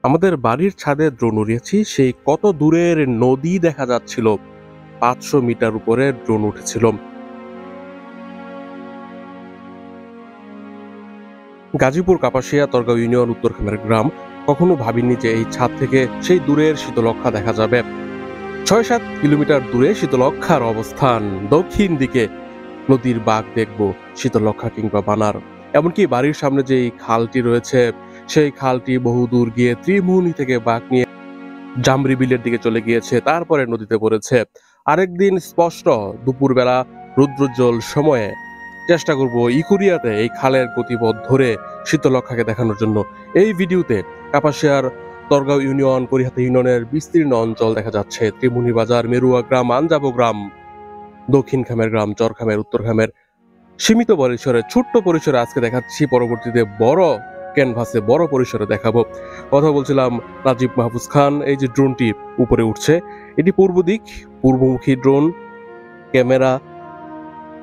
আমাদের বাড়ির ছাদে ড্রোন উড়িয়েছি, সেই কত দূরের নদী দেখা যাচ্ছিল। 500 মিটার উপরে ড্রোন উঠেছিল। গাজীপুর কাপাসিয়া তরগাঁও ইউনিয়ন উত্তরখামের গ্রাম। কখনো ভাবিনি যে এই ছাদ থেকে সেই দূরের শীতলক্ষা দেখা যাবে। 6-7 কিলোমিটার দূরে শীতলক্ষার অবস্থান। দক্ষিণ দিকে নদীর বাঁক দেখব, শীতলক্ষা কিংবা বানার। এমনকি বাড়ির সামনে যে এই খালটি রয়েছে, সেই খালটি বহু দূর গিয়ে ত্রিমুহনী থেকে বাঁক নিয়ে জামরি বিলের দিকে চলে গিয়েছে, তারপরে নদীতে পড়েছে। আরেকদিন স্পষ্ট দুপুরবেলা রৌদ্রোজ্জ্বল সময়ে চেষ্টা করব ইকুরিয়াতে এই খালের গতিপথ ধরে শীতলক্ষাকে দেখানোর জন্য। এই ভিডিওতে কাপাসিয়ার তরগাঁও ইউনিয়ন, করিহাতা ইউনিয়নের বিস্তীর্ণ অঞ্চল দেখা যাচ্ছে। ত্রিমুহনী বাজার, মেরুয়া গ্রাম, আনজাবো গ্রাম, দক্ষিণ খামের গ্রাম, চরখামের, উত্তর খামের সীমিত পরিসরে, ছোট্ট পরিসরে আজকে দেখাচ্ছি। পরবর্তীতে বড় ক্যানভাসে, বড় পরিসরে দেখাবো। কথা বলছিলাম রাজীব মাহফুজ খান। এই যে ড্রোনটি উপরে উঠছে, এটি পূর্ব দিক, পূর্বমুখী ড্রোন। ক্যামেরা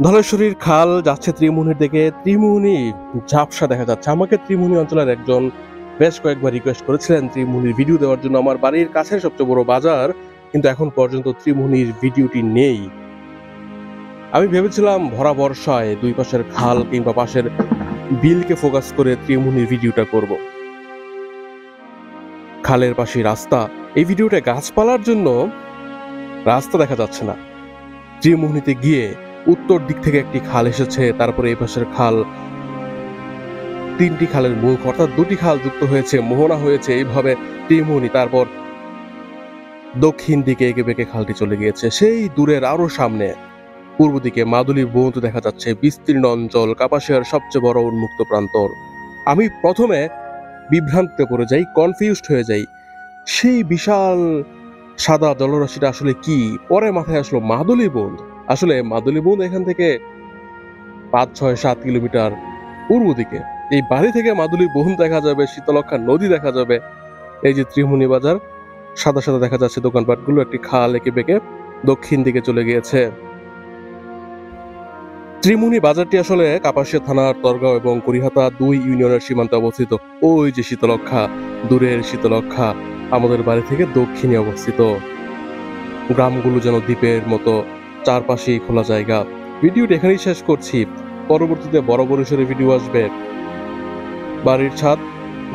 ধলেশ্বরীর খাল যাচ্ছে ত্রিমুহনীর দিকে। ত্রিমুহনী ঝাপসা দেখা যাচ্ছে। আমাকে ত্রিমুহনী অঞ্চলের একজন বেশ কয়েকবার রিকোয়েস্ট করেছিলেন ত্রিমুহনীর ভিডিও দেওয়ার জন্য। আমার বাড়ির কাছের সবচেয়ে বড় বাজার, কিন্তু এখন পর্যন্ত ত্রিমুহনীর ভিডিওটি নেই। আমি ভেবেছিলাম ভরা বর্ষায় দুই পাশের খাল কিংবা পাশের বিলকে ফোকাস করে ত্রিমুহনীর ভিডিওটা করব। খালের পাশে রাস্তা, এই ভিডিওটা গাছপালার জন্য রাস্তা দেখা যাচ্ছে না। ত্রিমুহনীতে গিয়ে উত্তর দিক থেকে একটি খাল এসেছে, তারপরে এই পাশের খাল, 3টি খালের মুখ, অর্থাৎ 2টি খাল যুক্ত হয়েছে, মোহনা হয়েছে এইভাবে ত্রিমুহনী। তারপর দক্ষিণ দিকে এঁকে বেঁকে খালটি চলে গিয়েছে। সেই দূরের আরো সামনে পূর্ব দিকে মাদুলি বৌদ্ধ দেখা যাচ্ছে, বিস্তীর্ণ অঞ্চল, কাপাসিয়ার সবচেয়ে বড় উন্মুক্ত প্রান্তর। আমি প্রথমে বিভ্রান্তিতে পড়ে যাই, কনফিউজড হয়ে যাই, সেই বিশাল সাদা জলরাশিটা আসলে কি। পরে মাথায় আসলো মাদুলি বৌদ্ধ। আসলে মাদুলি বৌদ্ধ এখান থেকে 5-6-7 কিলোমিটার পূর্ব দিকে। এই বাড়ি থেকে মাদুলি বৌদ্ধ দেখা যাবে, শীতলক্ষা নদী দেখা যাবে। এই যে ত্রিমুহনী বাজার, সাদা সাদা দেখা যাচ্ছে দোকানপাটগুলো, একটি খাল এঁকে বেঁকে দক্ষিণ দিকে চলে গিয়েছে। ত্রিমুহনী বাজারটি আসলে কাপাসিয়া থানার তরগাঁও এবং করিহাতা 2 ইউনিয়নের সীমান্তে অবস্থিত। ওই যে শীতলক্ষা, দূরের শীতলক্ষা আমাদের বাড়ি থেকে দক্ষিণে অবস্থিত। গ্রামগুলো যেন দ্বীপের মতো, চারপাশেই খোলা জায়গা। ভিডিওটি এখানেই শেষ করছি। পরবর্তীতে বড় পরিসরে ভিডিও আসবে। বাড়ির ছাদ,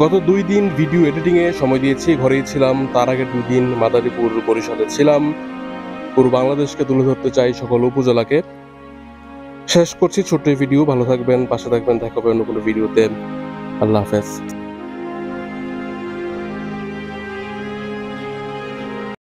গত 2 দিন ভিডিও এডিটিং এ সময় দিয়েছি, ঘরেই ছিলাম। তার আগের 2 দিন মাদারীপুর পরিষদে ছিলাম। পুরো বাংলাদেশকে তুলে ধরতে চাই, সকল উপজেলাকে। শেষ করছি ছোট্ট ভিডিও। ভালো থাকবেন, পাশে থাকবেন, দেখা হবে অন্য কোনো ভিডিওতে। আল্লাহ হাফেজ।